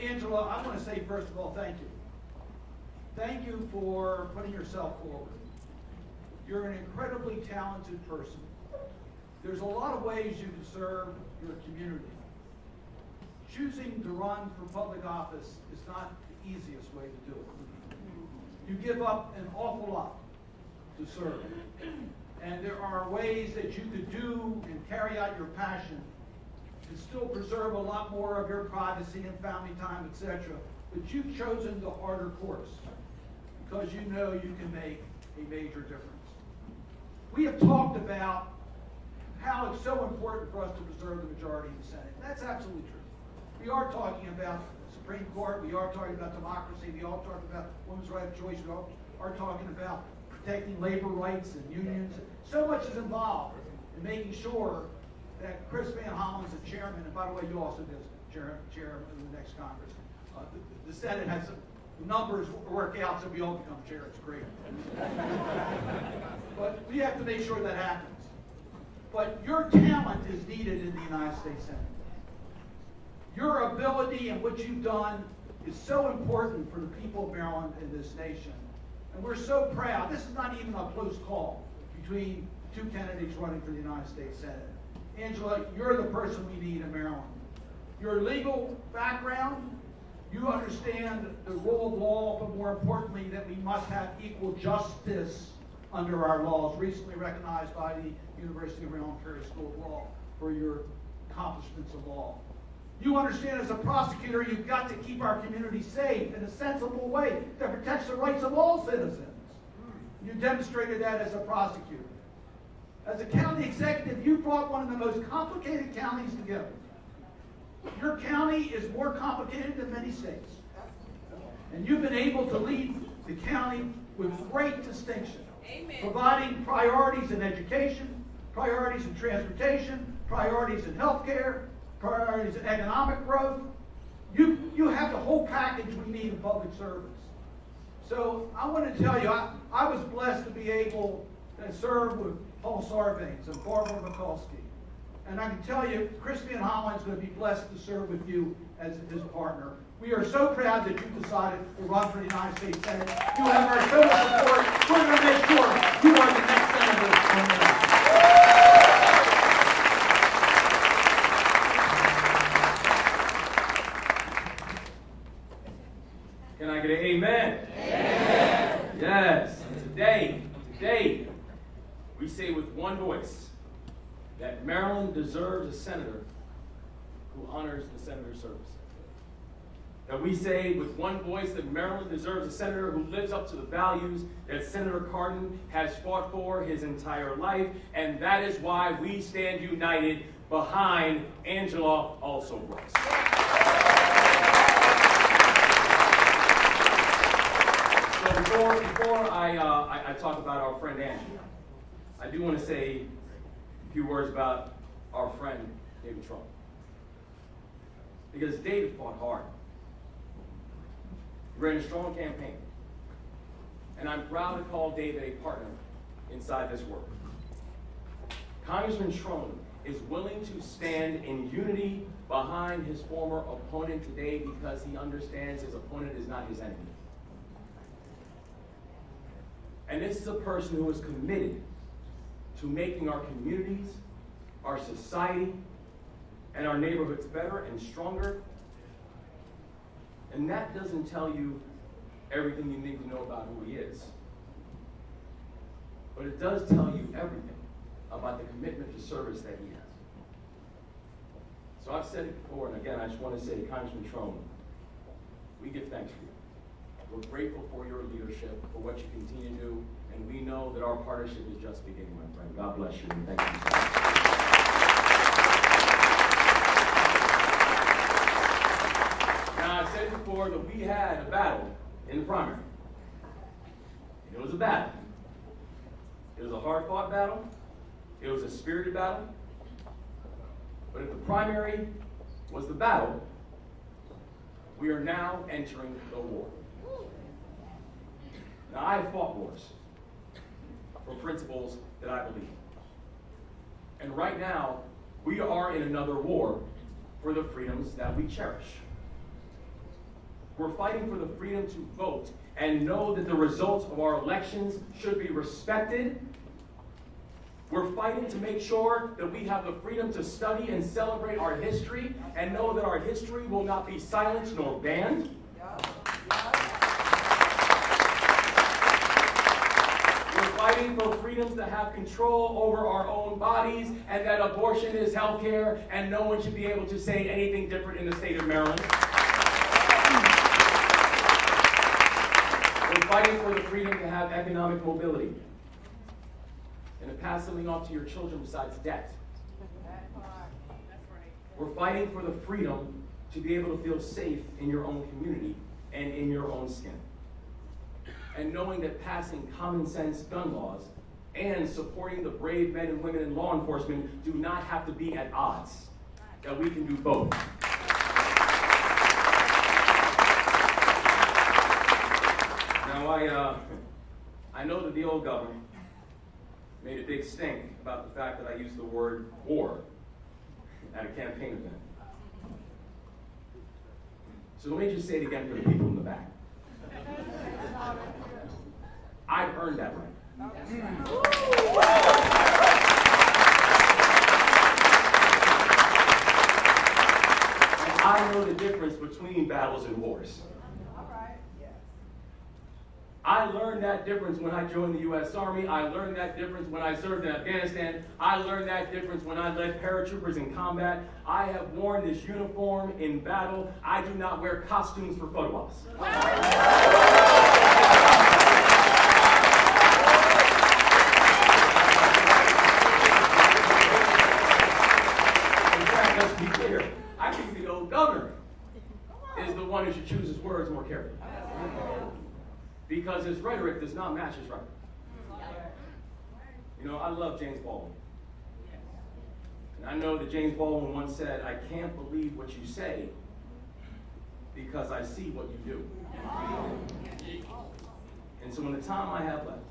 Angela, I want to say first of all, thank you. Thank you for putting yourself forward. You're an incredibly talented person. There's a lot of ways you can serve your community. Choosing to run for public office is not the easiest way to do it. You give up an awful lot to serve. And there are ways that you could do and carry out your passion and still preserve a lot more of your privacy and family time, etc. But you've chosen the harder course because you know you can make a major difference. We have talked about how it's so important for us to preserve the majority in the Senate. That's absolutely true. We are talking about the Supreme Court. We are talking about democracy. We are talking about women's right of choice. We are talking about protecting labor rights and unions. So much is involved in making sure that Chris Van Hollen's the chairman, and by the way, you also did chair in the next Congress. The Senate has some numbers work out, so we all become chair. It's great. But we have to make sure that happens. But your talent is needed in the United States Senate. Your ability and what you've done is so important for the people of Maryland and this nation. And we're so proud. This is not even a close call between two candidates running for the United States Senate. Angela, you're the person we need in Maryland. Your legal background, you understand the rule of law, but more importantly, that we must have equal justice under our laws, recently recognized by the University of Maryland Perry School of Law for your accomplishments of law. You understand as a prosecutor, you've got to keep our community safe in a sensible way that protects the rights of all citizens. You demonstrated that as a prosecutor. As a county executive, you brought one of the most complicated counties together. Your county is more complicated than many states. And you've been able to lead the county with great distinction. Amen. Providing priorities in education, priorities in transportation, priorities in healthcare, priorities in economic growth. You have the whole package we need in public service. So I want to tell you, I was blessed to be able to serve with Paul Sarbanes and Barbara Mikulski. And I can tell you, Chris Van Hollen is going to be blessed to serve with you as his partner. We are so proud that you decided to run for the United States Senate. You have our total support. We're going to make sure you are the next senator on the line. Can I get an amen? Amen. Yes. Today, we say with one voice that Maryland deserves a senator who honors the senator's service. That we say with one voice that Maryland deserves a senator who lives up to the values that Senator Cardin has fought for his entire life, and that is why we stand united behind Angela Alsobrooks. So before I talk about our friend Angela, I do want to say a few words about our friend David Trone. Because David fought hard. He ran a strong campaign. And I'm proud to call David a partner inside this work. Congressman Trone is willing to stand in unity behind his former opponent today because he understands his opponent is not his enemy. And this is a person who is committed to making our communities, our society, and our neighborhoods better and stronger. And that doesn't tell you everything you need to know about who he is. But it does tell you everything about the commitment to service that he has. So I've said it before, and again, I just want to say, Congressman Trone, we give thanks for you. We're grateful for your leadership, for what you continue to do, and we know that our partnership is just beginning, my friend. God bless you, and thank you so much. Now, I said before that we had a battle in the primary. It was a battle. It was a hard-fought battle. It was a spirited battle. But if the primary was the battle, we are now entering the war. Now, I have fought wars for principles that I believe in. And right now, we are in another war for the freedoms that we cherish. We're fighting for the freedom to vote and know that the results of our elections should be respected. We're fighting to make sure that we have the freedom to study and celebrate our history and know that our history will not be silenced nor banned. We're fighting for freedoms to have control over our own bodies and that abortion is health care and no one should be able to say anything different in the state of Maryland. We're fighting for the freedom to have economic mobility and to pass something off to your children besides debt. We're fighting for the freedom to be able to feel safe in your own community and in your own skin. And knowing that passing common sense gun laws and supporting the brave men and women in law enforcement do not have to be at odds, that we can do both. Now, I know that the old governor made a big stink about the fact that I used the word war at a campaign event. So let me just say it again for the people in the back. I've earned that right. And I know the difference between battles and wars. I learned that difference when I joined the U.S. Army. I learned that difference when I served in Afghanistan. I learned that difference when I led paratroopers in combat. I have worn this uniform in battle. I do not wear costumes for photo ops. In fact, let's be clear. I think the old governor is the one who should choose his words more carefully. Because his rhetoric does not match his record. You know, I love James Baldwin. And I know that James Baldwin once said, I can't believe what you say because I see what you do. And so in the time I have left,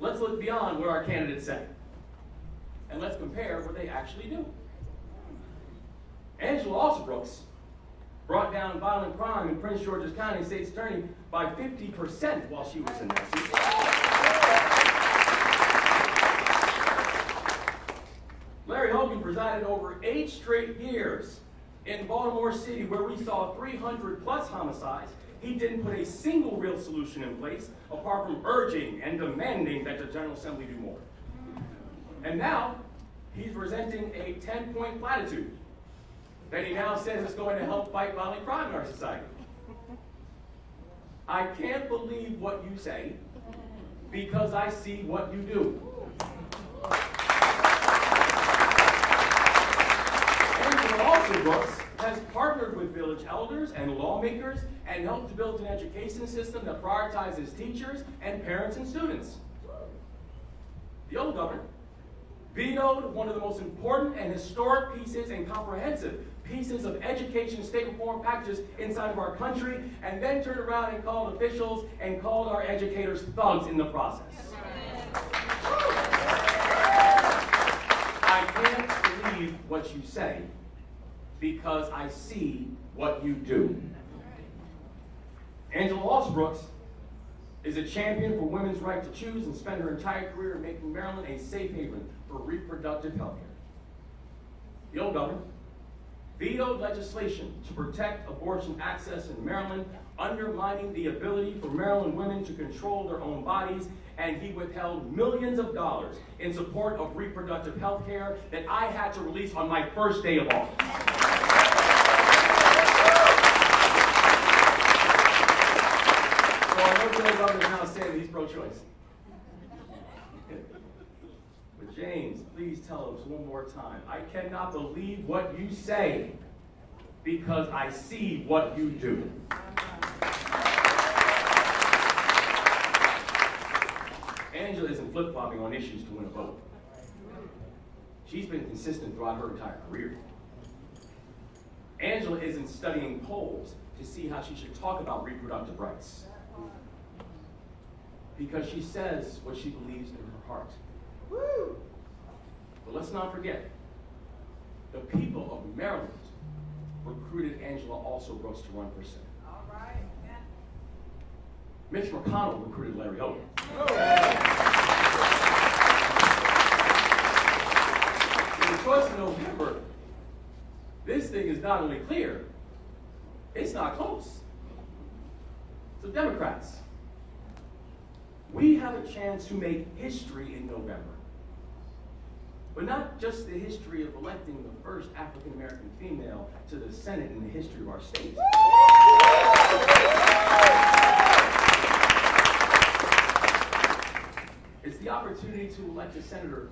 let's look beyond what our candidates say. And let's compare what they actually do. Angela Alsobrooks brought down violent crime in Prince George's County State's Attorney by 50% while she was in that seat. Larry Hogan presided over 8 straight years in Baltimore City where we saw 300 plus homicides. He didn't put a single real solution in place apart from urging and demanding that the General Assembly do more. And now he's presenting a 10-point platitude that he now says is going to help fight violent crime in our society. I can't believe what you say because I see what you do. Angela Alsobrooks has partnered with village elders and lawmakers and helped to build an education system that prioritizes teachers and parents and students. The old governor vetoed one of the most important and historic pieces and comprehensive pieces of education state reform packages inside of our country, and then turned around and called officials and called our educators thugs in the process. I can't believe what you say because I see what you do. Angela Alsobrooks is a champion for women's right to choose and spend her entire career making Maryland a safe haven for reproductive health care. The old governor vetoed legislation to protect abortion access in Maryland, undermining the ability for Maryland women to control their own bodies, and he withheld millions of dollars in support of reproductive health care that I had to release on my first day of office. So I know the old governor is now saying he's pro-choice. But James, please tell us one more time. I cannot believe what you say because I see what you do. Angela isn't flip-flopping on issues to win a vote. She's been consistent throughout her entire career. Angela isn't studying polls to see how she should talk about reproductive rights. Because she says what she believes in her heart. But let's not forget, the people of Maryland were recruited Angela Alsobrooks to run for Senate. All right. Yeah. Mitch McConnell recruited Larry Hogan. In the choice in November, this thing is not only clear, it's not close. So Democrats, we have a chance to make history in November. But not just the history of electing the first African-American female to the Senate in the history of our state. It's the opportunity to elect a senator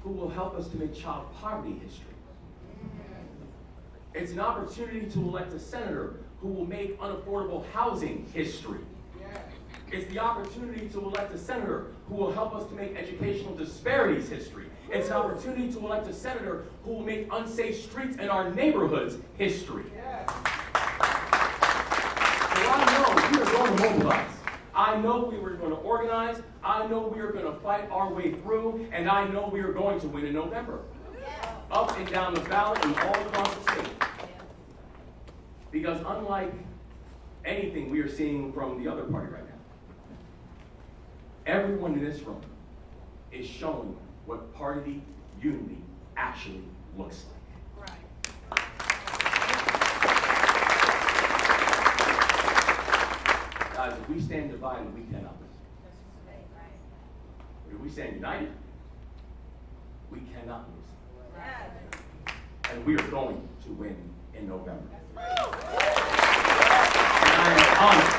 who will help us to make child poverty history. It's an opportunity to elect a senator who will make unaffordable housing history. It's the opportunity to elect a senator who will help us to make educational disparities history. It's an opportunity to elect a senator who will make unsafe streets in our neighborhoods history. So I know we are going to mobilize. I know we were going to organize. I know we are going to fight our way through. And I know we are going to win in November. Up and down the ballot and all across the state. Because unlike anything we are seeing from the other party right now, everyone in this room is showing what party unity actually looks like. Right. Guys, if we stand divided, we cannot lose. But if we stand united, we cannot lose. Yes. And we are going to win in November. And I am honored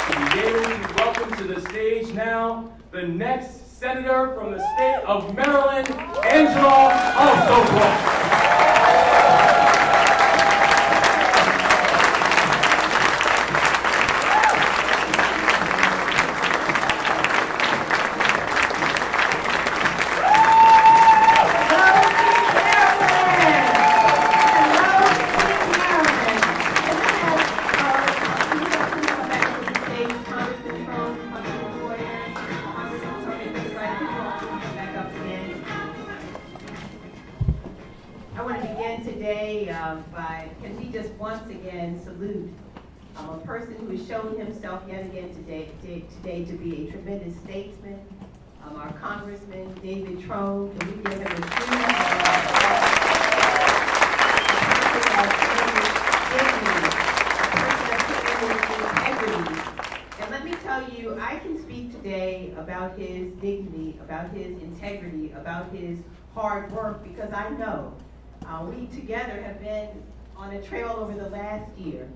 to be able to welcome to the stage now the next senator from the state of Maryland, Angela Alsobrooks. I want to begin today can we just once again salute a person who has shown himself yet again today to be a tremendous statesman, our Congressman David Trone. Can we give him a true integrity? And let me tell you, I can speak today about his dignity, about his integrity, about his hard work, because I know we together have been on a trail over the last year,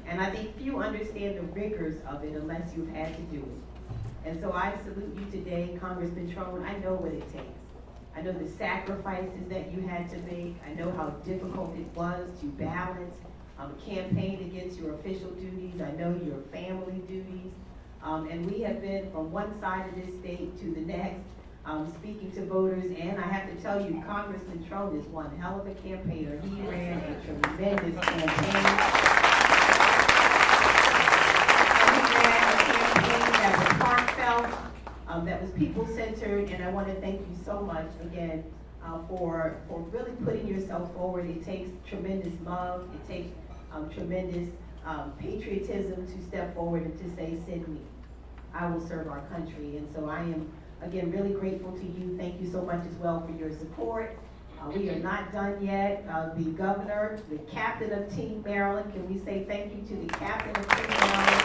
and I think few understand the rigors of it unless you've had to do it. And so I salute you today, Congressman Trone. I know what it takes. I know the sacrifices that you had to make. I know how difficult it was to balance campaign against your official duties. I know your family duties. And we have been from one side of this state to the next, speaking to voters, and I have to tell you, Congressman Trone is one hell of a campaigner. He ran a tremendous campaign. He ran a campaign that was heartfelt, that was people-centered, and I want to thank you so much again for really putting yourself forward. It takes tremendous love. It takes tremendous patriotism to step forward and to say, send me. I will serve our country. And so I am again, really grateful to you. Thank you so much as well for your support. We are not done yet. The governor, the captain of Team Maryland, can we say thank you to the captain of Team Maryland?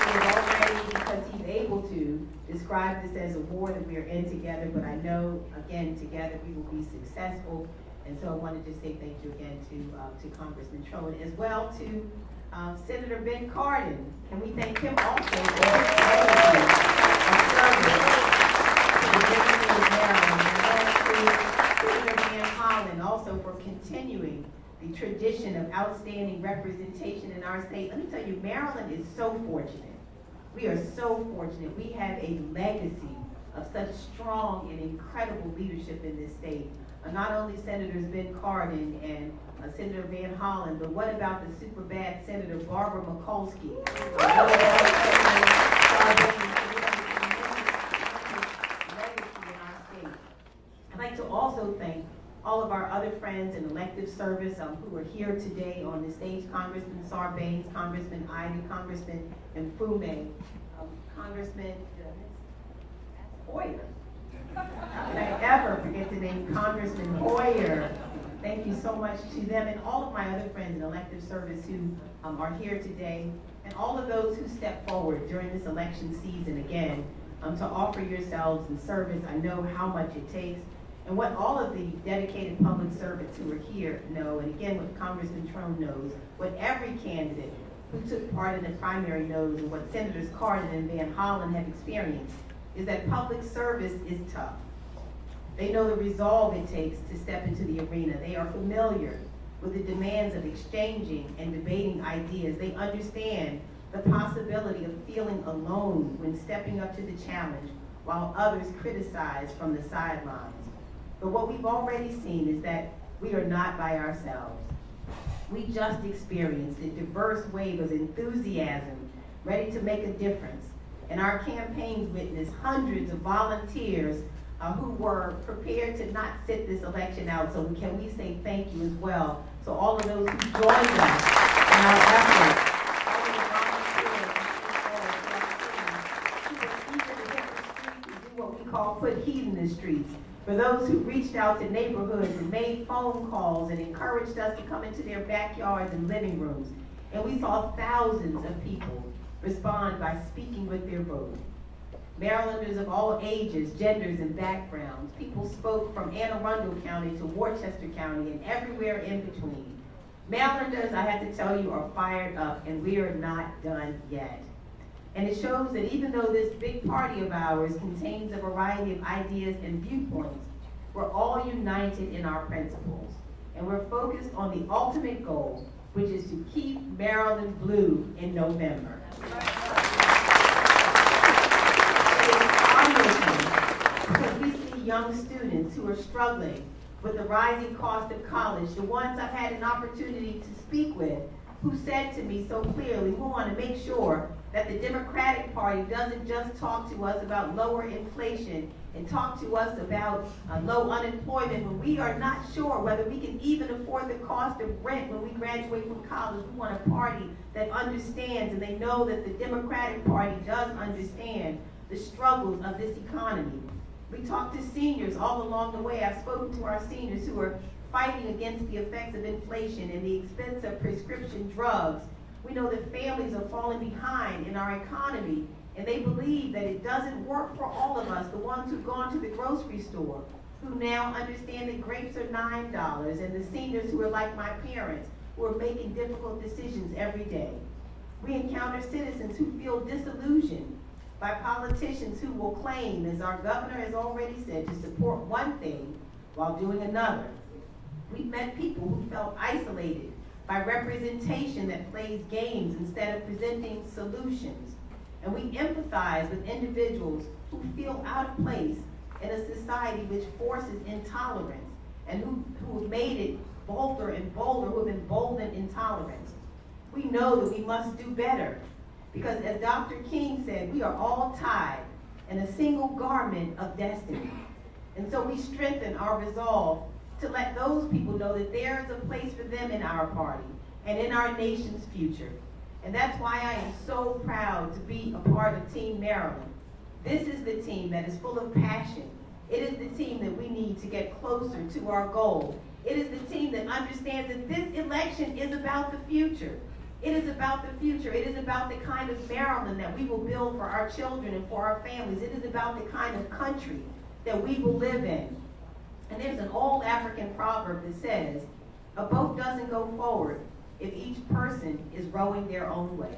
He is already, because he's able to, describe this as a war that we are in together, but I know, again, together we will be successful. And so I wanted to say thank you again to Congressman Trone, as well to Senator Ben Cardin. Can we thank him also for his legacy of service to the district of Maryland, and also Senator Van Hollen also for continuing the tradition of outstanding representation in our state. Let me tell you, Maryland is so fortunate. We are so fortunate. We have a legacy of such strong and incredible leadership in this state. Not only Senators Ben Cardin and Senator Van Hollen, but what about the super bad Senator Barbara Mikulski? I'd like like to also thank all of our other friends in elective service who are here today on the stage, Congressman Sarbanes, Congressman Ivey, Congressman Mfume, Congressman Hoyer. Did I ever forget the name Congressman Hoyer? Thank you so much to them and all of my other friends in elective service who are here today, and all of those who step forward during this election season again to offer yourselves in service. I know how much it takes, and what all of the dedicated public servants who are here know, and again what Congressman Trone knows, what every candidate who took part in the primary knows, and what Senators Cardin and Van Hollen have experienced, is that public service is tough. They know the resolve it takes to step into the arena. They are familiar with the demands of exchanging and debating ideas. They understand the possibility of feeling alone when stepping up to the challenge while others criticize from the sidelines. But what we've already seen is that we are not by ourselves. We just experienced a diverse wave of enthusiasm ready to make a difference. And our campaigns witnessed hundreds of volunteers who were prepared to not sit this election out. So can we say thank you as well to all of those who joined us in our efforts. All of the volunteers who were eager to hit the streets and do what we call put heat in the streets. For those who reached out to neighborhoods and made phone calls and encouraged us to come into their backyards and living rooms. And we saw thousands of people respond by speaking with their vote. Marylanders of all ages, genders, and backgrounds. People spoke from Anne Arundel County to Worcester County and everywhere in between. Marylanders, I have to tell you, are fired up, and we are not done yet. And it shows that even though this big party of ours contains a variety of ideas and viewpoints, we're all united in our principles. And we're focused on the ultimate goal, which is to keep Maryland blue in November. Because we see young students who are struggling with the rising cost of college, the ones I've had an opportunity to speak with, who said to me so clearly, we want to make sure that the Democratic Party doesn't just talk to us about lower inflation and talk to us about low unemployment when we are not sure whether we can even afford the cost of rent when we graduate from college. We want a party that understands, and they know that the Democratic Party does understand the struggles of this economy. We talked to seniors all along the way. I've spoken to our seniors who are fighting against the effects of inflation and the expense of prescription drugs. We know that families are falling behind in our economy, and they believe that it doesn't work for all of us, the ones who've gone to the grocery store, who now understand that grapes are $9, and the seniors who are like my parents, who are making difficult decisions every day. We encounter citizens who feel disillusioned by politicians who will claim, as our governor has already said, to support one thing while doing another. We've met people who felt isolated by representation that plays games instead of presenting solutions. And we empathize with individuals who feel out of place in a society which forces intolerance, and who have made it bolder and bolder, who have emboldened intolerance. We know that we must do better, because as Dr. King said, we are all tied in a single garment of destiny. And so we strengthen our resolve to let those people know that there is a place for them in our party and in our nation's future. And that's why I am so proud to be a part of Team Maryland. This is the team that is full of passion. It is the team that we need to get closer to our goal. It is the team that understands that this election is about the future. It is about the future. It is about the kind of Maryland that we will build for our children and for our families. It is about the kind of country that we will live in. And there's an old African proverb that says, a boat doesn't go forward if each person is rowing their own way.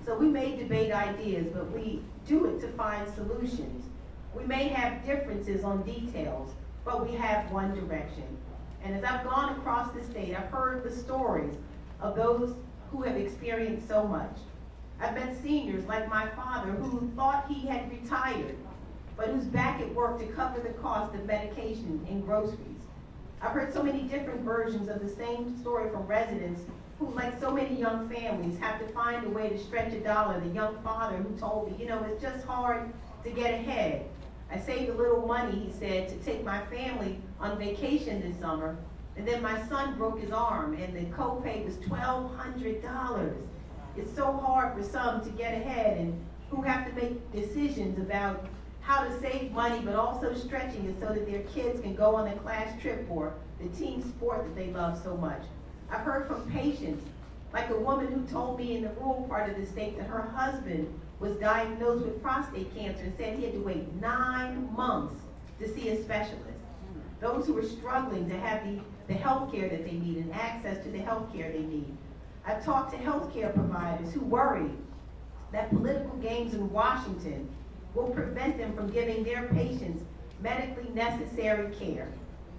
So we may debate ideas, but we do it to find solutions. We may have differences on details, but we have one direction. And as I've gone across the state, I've heard the stories of those who have experienced so much. I've met seniors like my father who thought he had retired, but who's back at work to cover the cost of medication and groceries. I've heard so many different versions of the same story from residents who, like so many young families, have to find a way to stretch a dollar. The young father who told me, it's just hard to get ahead. I saved a little money, he said, to take my family on vacation this summer, and then my son broke his arm, and the copay was $1,200. It's so hard for some to get ahead and who have to make decisions about how to save money, but also stretching it so that their kids can go on a class trip or the team sport that they love so much. I've heard from patients, like a woman who told me in the rural part of the state that her husband was diagnosed with prostate cancer and said he had to wait 9 months to see a specialist. Those who are struggling to have the health care that they need and access to the health care they need. I've talked to health care providers who worry that political games in Washington will prevent them from giving their patients medically necessary care.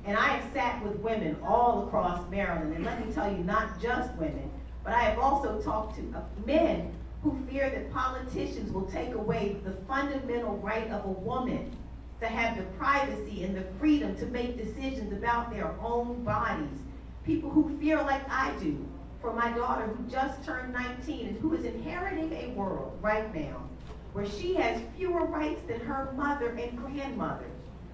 And I have sat with women all across Maryland, and let me tell you, not just women, but I have also talked to men who fear that politicians will take away the fundamental right of a woman to have the privacy and the freedom to make decisions about their own bodies. People who fear like I do for my daughter who just turned 19 and who is inheriting a world right now where she has fewer rights than her mother and grandmother,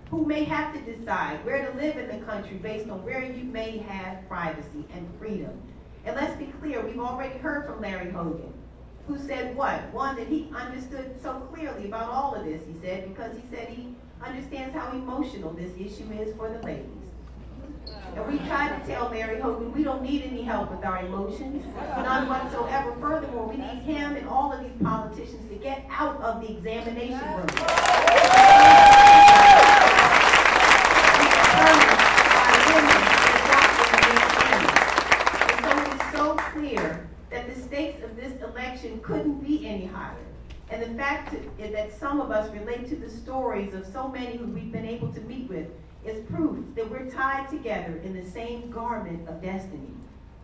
who may have to decide where to live in the country based on where you may have privacy and freedom. And let's be clear, we've already heard from Larry Hogan, who said what? One, that he understood so clearly about all of this, he said, because he said he understands how emotional this issue is for the ladies. And we tried to tell Larry Hogan we don't need any help with our emotions, none whatsoever. Furthermore, we need him and all of these politicians to get out of the examination room. And so it is so clear that the stakes of this election couldn't be any higher. And the fact that some of us relate to the stories of so many who we've been able to meet with is proof that we're tied together in the same garment of destiny.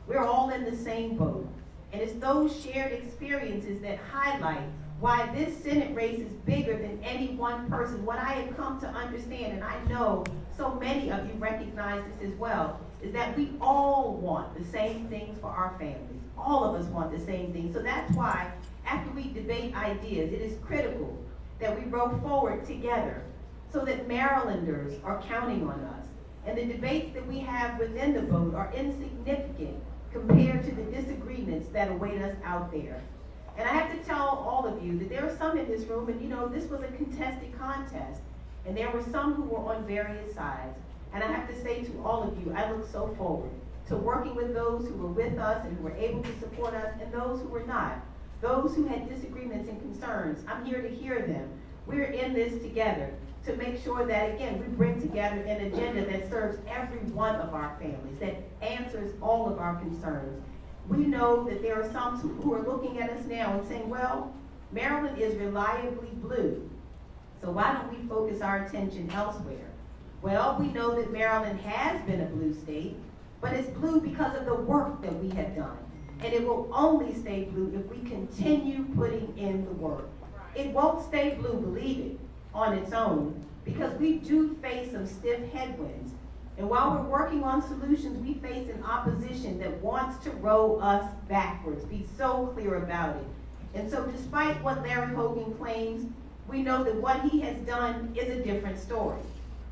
We're all in the same boat. And it's those shared experiences that highlight why this Senate race is bigger than any one person. What I have come to understand, and I know so many of you recognize this as well, is that we all want the same things for our families. All of us want the same things. So that's why, after we debate ideas, it is critical that we roll forward together so that Marylanders are counting on us. And the debates that we have within the vote are insignificant compared to the disagreements that await us out there. And I have to tell all of you that there are some in this room, and you know, this was a contested contest, and there were some who were on various sides. And I have to say to all of you, I look so forward to working with those who were with us and who were able to support us, and those who were not. Those who had disagreements and concerns, I'm here to hear them. We're in this together to make sure that, again, we bring together an agenda that serves every one of our families, that answers all of our concerns. We know that there are some who are looking at us now and saying, well, Maryland is reliably blue, so why don't we focus our attention elsewhere? Well, we know that Maryland has been a blue state, but it's blue because of the work that we have done. And it will only stay blue if we continue putting in the work. It won't stay blue, believe it, on its own, because we do face some stiff headwinds. And while we're working on solutions, we face an opposition that wants to roll us backwards. Be so clear about it. And so despite what Larry Hogan claims, we know that what he has done is a different story.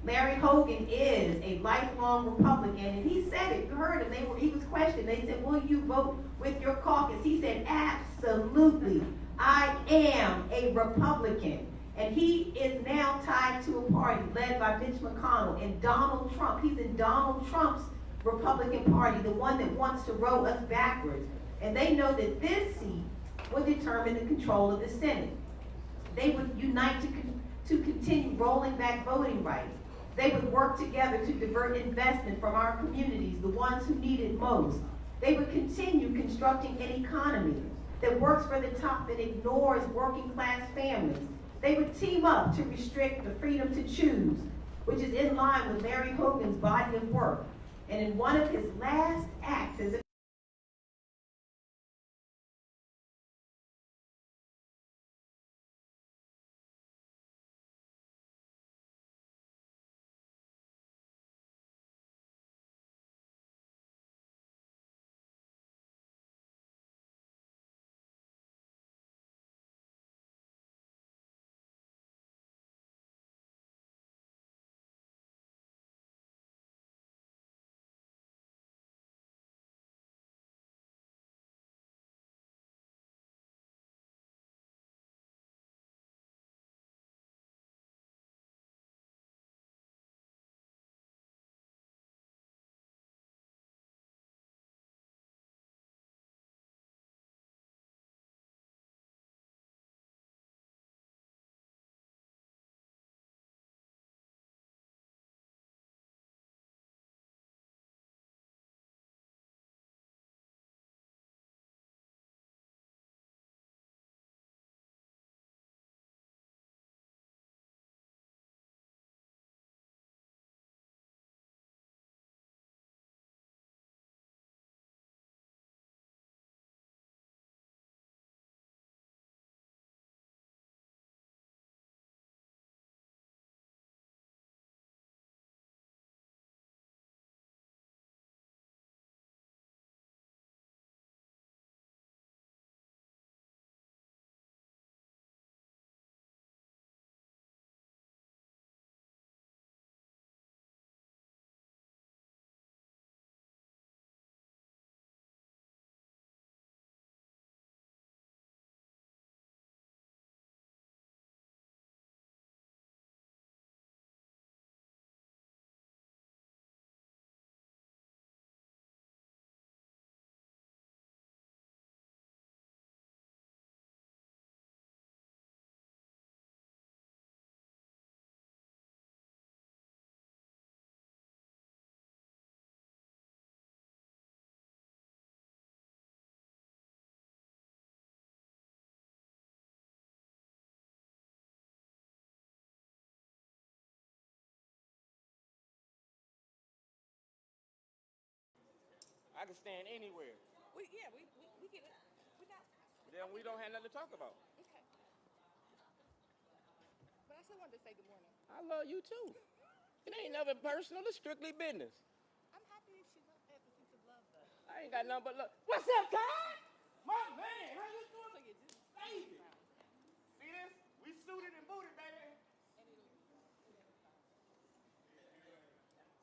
Larry Hogan is a lifelong Republican, and he said it. You heard him. He was questioned. They said, will you vote with your caucus? He said, absolutely. I am a Republican. And he is now tied to a party led by Mitch McConnell and Donald Trump. He's in Donald Trump's Republican Party, the one that wants to roll us backwards. And they know that this seat will determine the control of the Senate. They would unite to continue rolling back voting rights. They would work together to divert investment from our communities, the ones who need it most. They would continue constructing an economy that works for the top and ignores working class families. They would team up to restrict the freedom to choose, which is in line with Larry Hogan's body of work. And in one of his last acts as a I can stand anywhere. We get it. We got. Then we don't have nothing to talk about. Okay. But I still wanted to say good morning. I love you too. It ain't nothing personal. It's strictly business. I'm happy she has a sense of love, though. I ain't got nothing but love. What's up, Todd? My man, how you doing? So you just Baby. See this? We suited and booted, baby. and it'll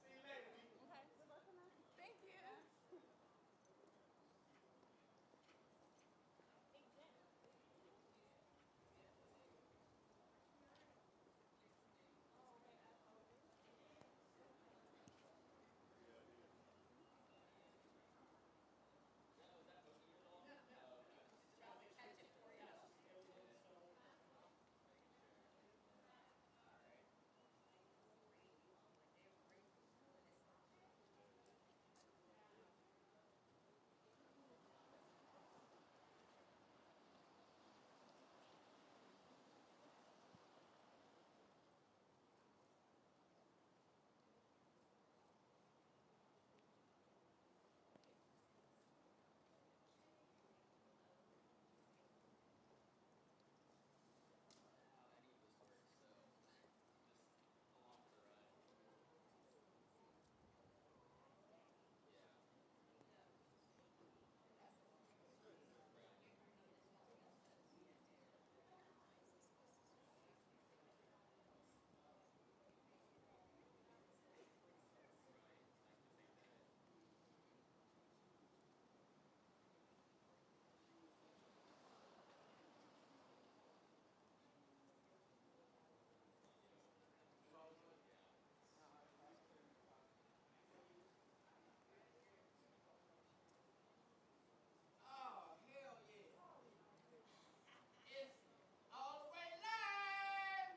See you later, B. okay. Thank you. Oh, hell yeah. It's all the way live.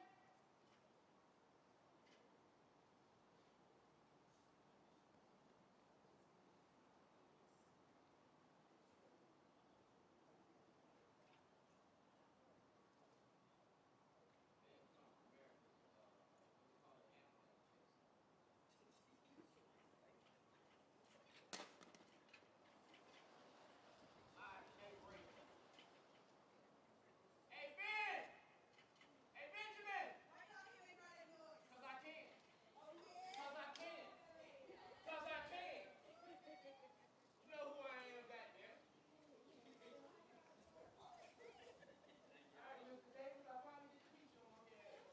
Hey, Ben! Hey, Benjamin! Because I can. Because I can. Because I can. You know who I am back there. All right, Mr. Davis, I finally get to meet you on my ass.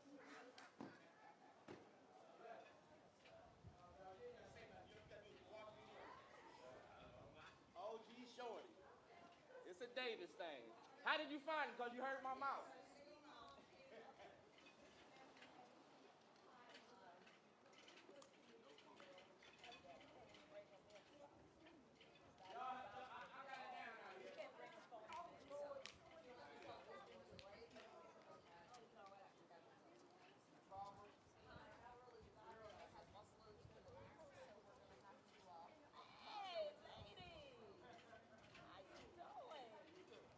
OG Shorty. It's a Davis thing. How did you find it? Because you hurt my mouth. Hey, lady. How you doing?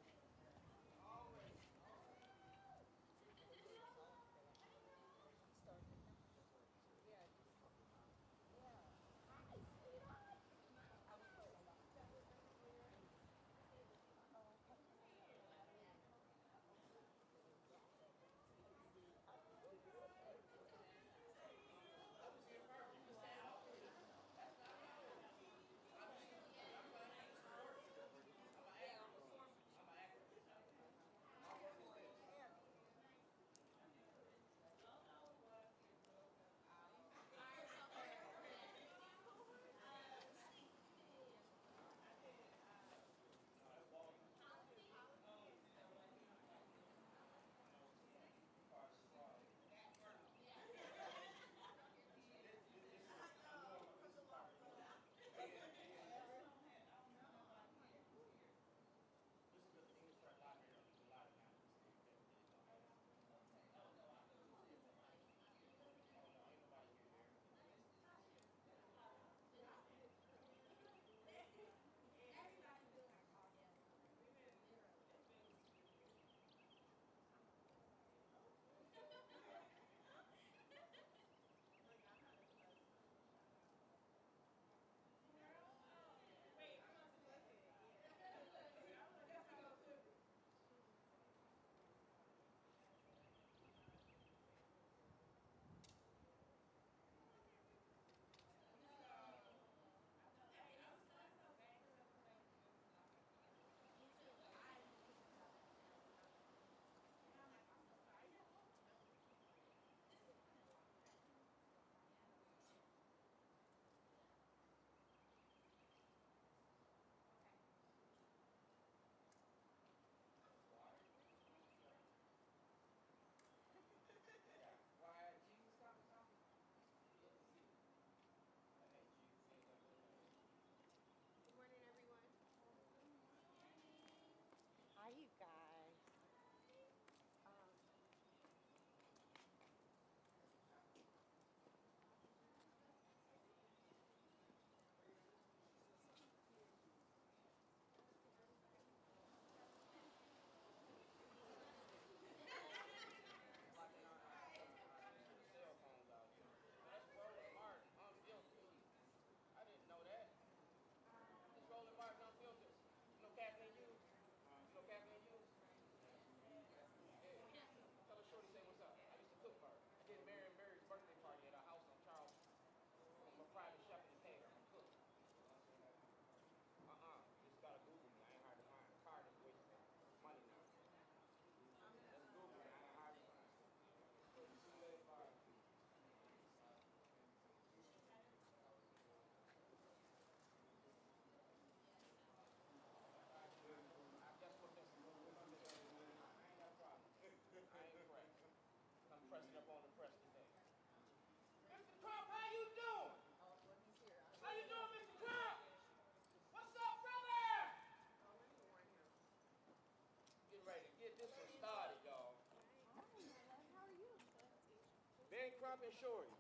Jay, Crump, and Shorty,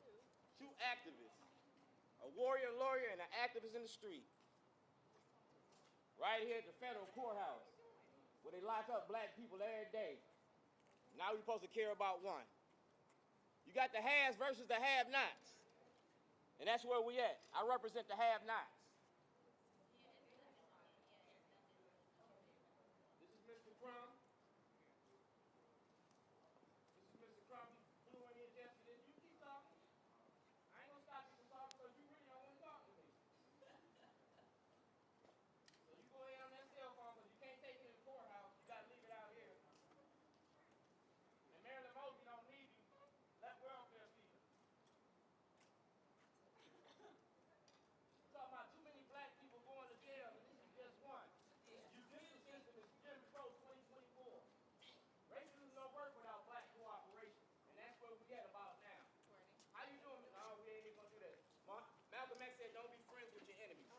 two activists, a warrior lawyer and an activist in the street, right here at the federal courthouse, where they lock up black people every day. Now we're supposed to care about one. You got the haves versus the have-nots, and that's where we at. I represent the have-nots. This is Mr. Crump. This is Mr. Crump. He flew in here yesterday. You keep talking. I ain't gonna stop you from talking because you really don't want to talk to me. So you go ahead on that cell phone because you can't take it in the courthouse. You gotta leave it out here. And Marilyn Mosby don't need you. Let welfare people. Talking about too many black people going to jail, and this is just one. Judicial system is Jim Crow 2024. Racism don't work without black cooperation, and that's where we get about now. How you doing? No, we ain't even gonna do that. Malcolm X said, "Don't be friends with your enemies."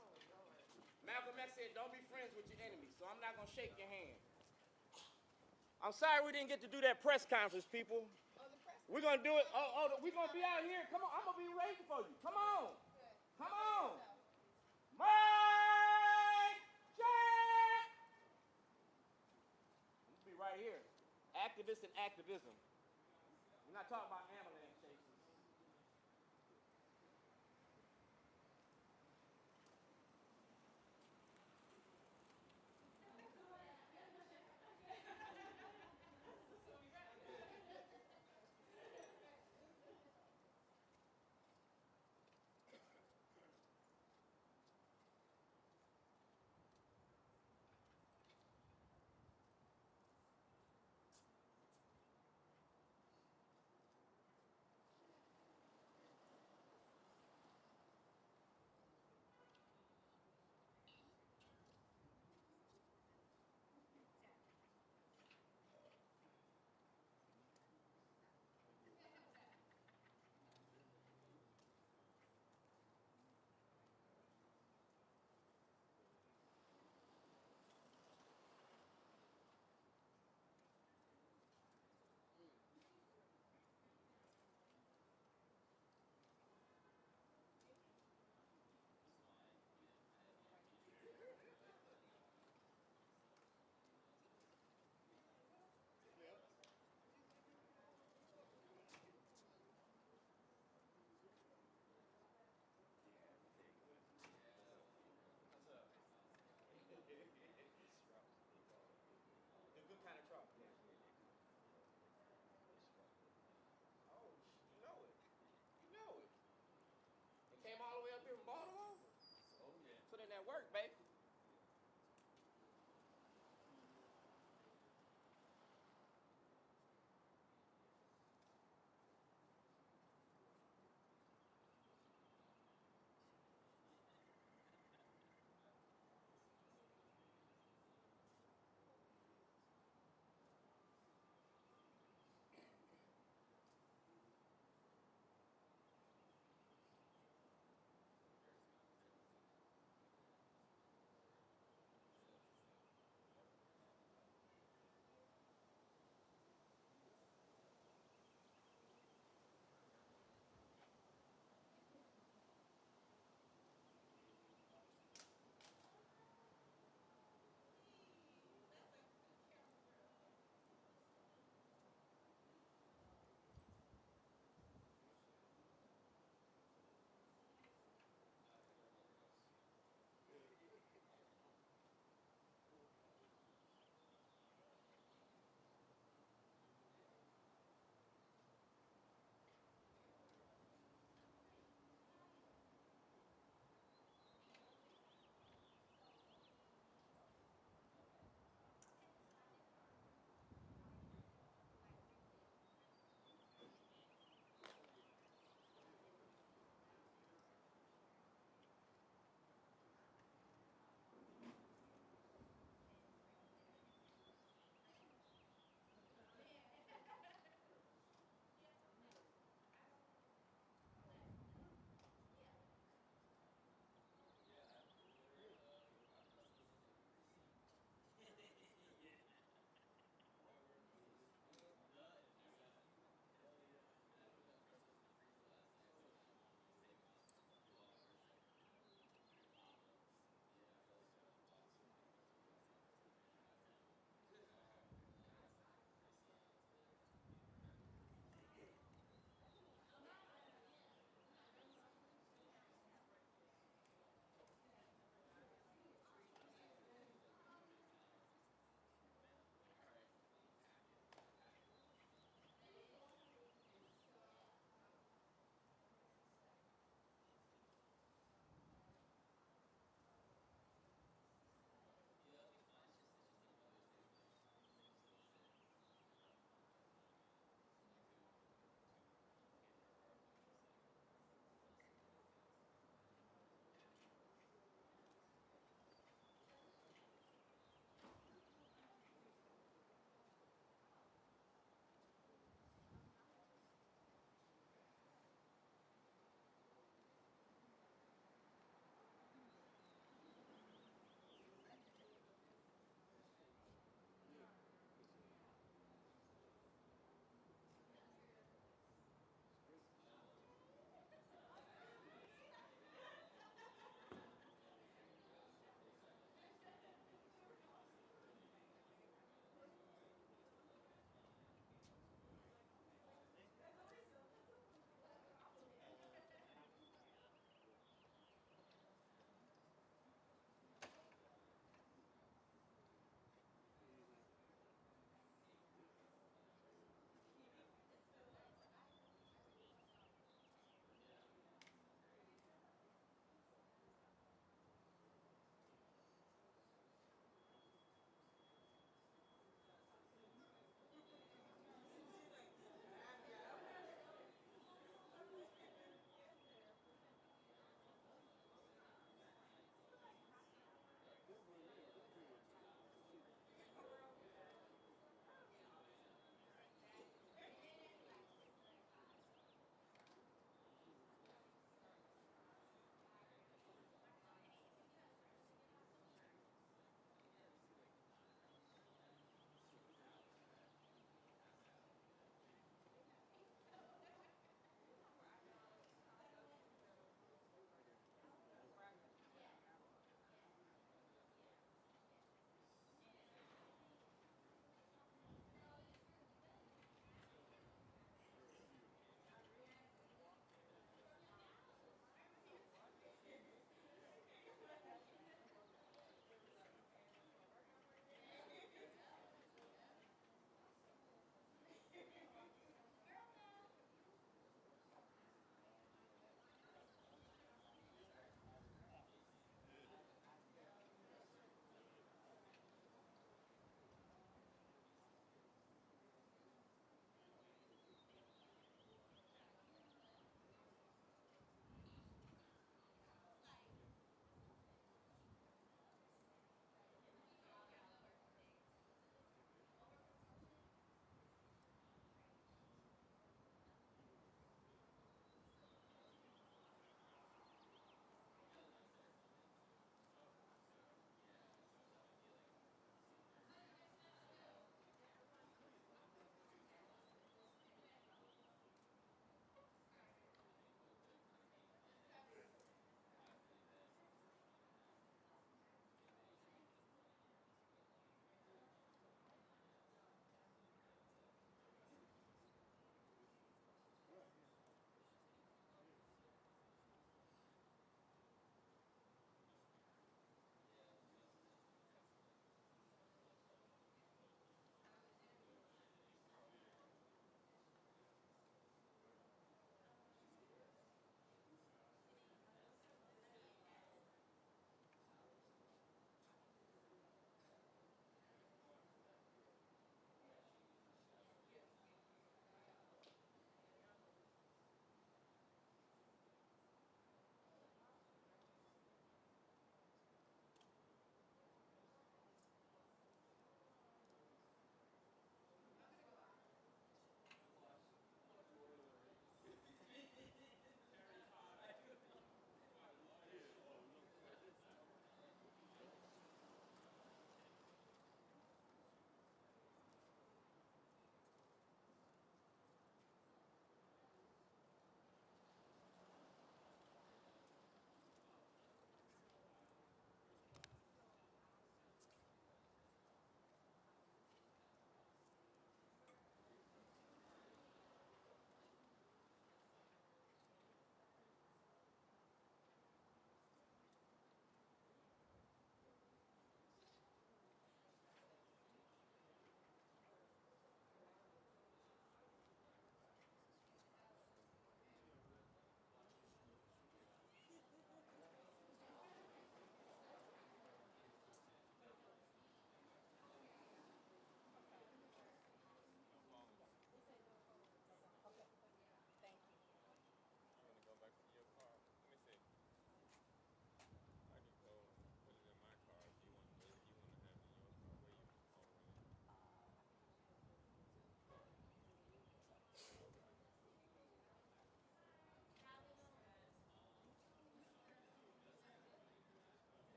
Malcolm X said, "Don't be friends with your enemies." So I'm not gonna shake your hand. I'm sorry we didn't get to do that press conference, people. We're gonna do it. We're gonna be out here. Come on, I'm gonna be waiting for you. Come on, come on. Mike, check. I'm gonna be right here. Activists and activism. We're not talking about ambulance chases. The good kind of truck. Yeah. Oh, you know it. You know it. It came all the way up here from Baltimore. Oh yeah. Put in that work, baby.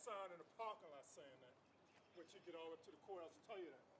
sign in the parking lot saying that. Once you get all up to the courthouse, tell you that.